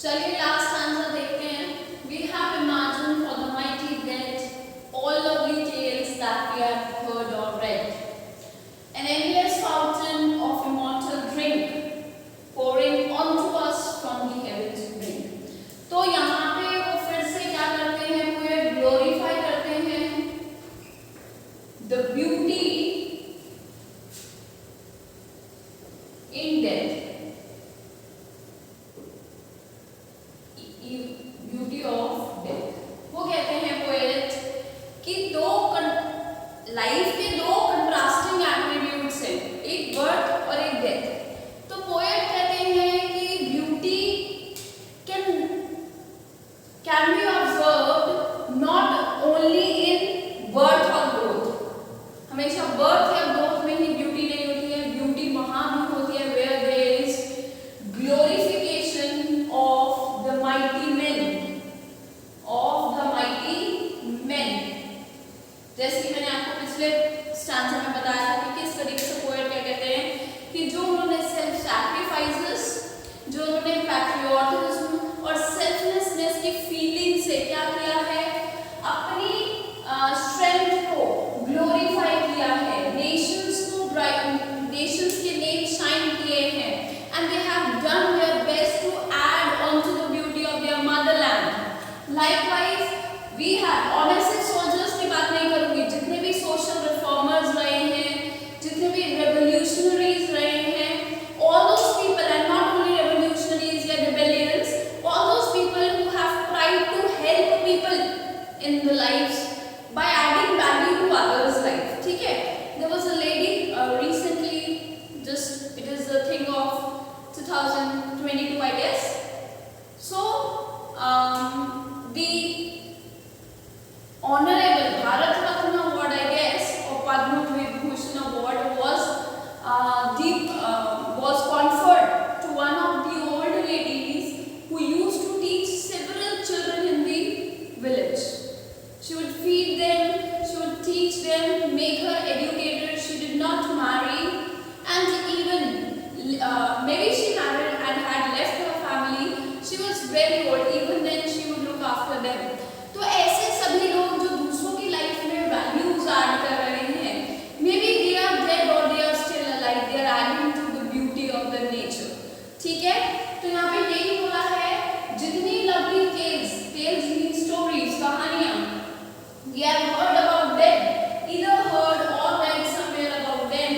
चलिए last answer देखते हैं। We have imagined for the mighty dead all lovely tales that we have heard or read. An endless fountain of immortal drink pouring onto us from the heavens brink. तो यहाँ पे वो फिर से क्या करते हैं, पूरे ग्लोरीफाई करते हैं the beauty in death, beauty of death. वो कहते हैं पोएट कि लाइफ के दो कंट्रास्टिंग एट्रीब्यूट्स हैं, एक बर्थ और एक डेथ। तो पोएट कहते हैं कि beauty can be observed not only in birth और ग्रोथ। हमेशा बर्थ या ग्रोथ में ही ब्यूटी नहीं होती है, ब्यूटी वहां भी होती है where there is glorification of the mighty men, of the mighty men. जैसे कि मैंने आपको पिछले स्टैंजा में बताया था कि किस तरीके से पोएट क्या कहते हैं कि जो उन्होंने सेल्फ सैक्रिफाइसेस, जो उन्होंने पैट्रियोटिज्म और सेल्फलेसनेस की फीलिंग से क्या किया है, अपनी स्ट्रेंथ को ग्लोरीफाई किया है, नेशंस को नेशंस के नेम शाइन किए हैं, and they have done their best to add on to the beauty of their motherland. Likewise we have honest soldiers की बात नहीं करूंगी, जितने भी सोशल रिफॉर्मर्स रहे हैं, जितने भी रेवोल्यूशनरीज रहे हैं, all those people, and not only revolutionaries या rebellions, all those people who have tried to help people in the lives by adding value to others' life. ठीक है, there was a lady recently, just it is a thing of 2022 I guess. So the honorable Bharat Ratna award I guess or Padma Vibhushan award was conferred to one of the old ladies who used to teach several children in the village. She would feed them, she would teach them, make her educated. She did not marry, and even maybe she married and had left her family. She was very old, even then she would look after them. तो ऐसे सभी लोग जो दूसरों की life में values add कर रहे हैं, maybe they are dead और they are still alive, they are adding to the beauty of the nature. ठीक है, तो यहाँ पे यही बोला है, जितनी लवली टेल्स मीन स्टोरीज, कहानियां we have heard about them, either heard or read somewhere about them,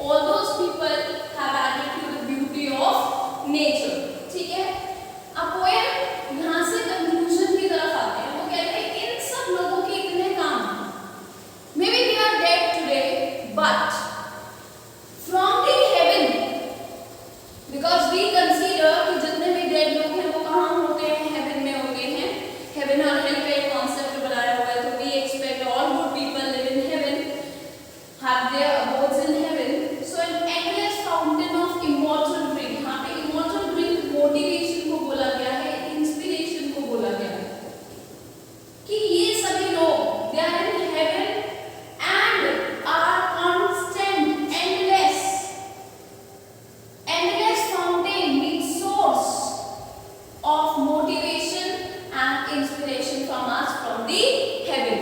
all those people have added to the beauty of nature. ठीक है, अब पोएम यहाँ से कंक्लूजन की तरफ आते हैं। वो कहते हैं इन सब लोगों के इतने काम, maybe they are dead today, but from the heaven, because we consider कि जितने भी डेड लोग हैं वो कहाँ होते हैं, हेवन में होते हैं। हेवन और हेल का एक कॉन्सेप्ट बनाया हुआ है, तो we expect all good people live in heaven, have their abodes in heaven. So an endless fountain of immortal drink, यहाँ पे immortal drink मोटिवेशन को बोला गया है, इंस्पिरेशन को बोला गया है कि ये सभी लोग they are in heaven and are constant, endless fountain means source of motivation and inspiration from us from the heaven.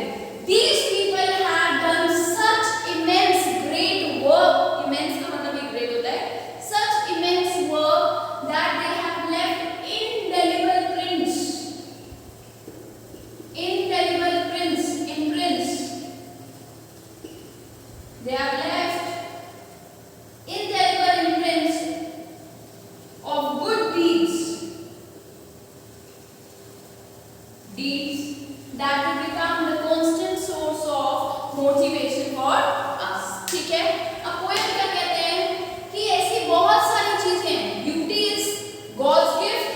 These people had done such immense great work, immense का मतलब भी great होता है, such immense work that they have left indelible prints, imprints. They have left indelible imprints of good deeds that will become the constant source of motivation for us. ठीक है, अब poet क्या कहते हैं कि ऐसी बहुत सारी चीजें हैं, beauty is God's gift,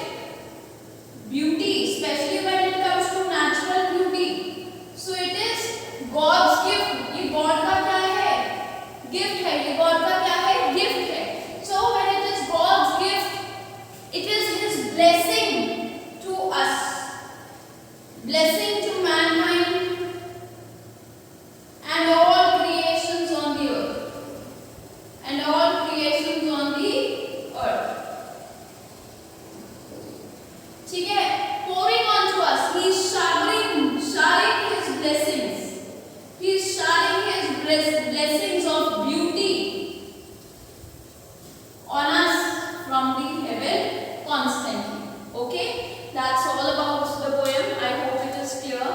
beauty specially when it comes to natural beauty, so it is God's gift. ये गॉड का क्या है, blessings of beauty on us from the heaven constantly. Okay, that's all about the poem. I hope it is clear.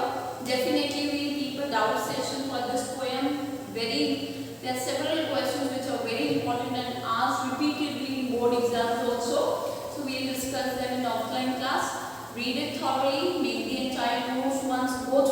Definitely we'll keep a doubt session for this poem. There are several questions which are very important and asked repeatedly in board exams also. So we'll discuss them in offline class. Read it thoroughly, make the entire notes once, go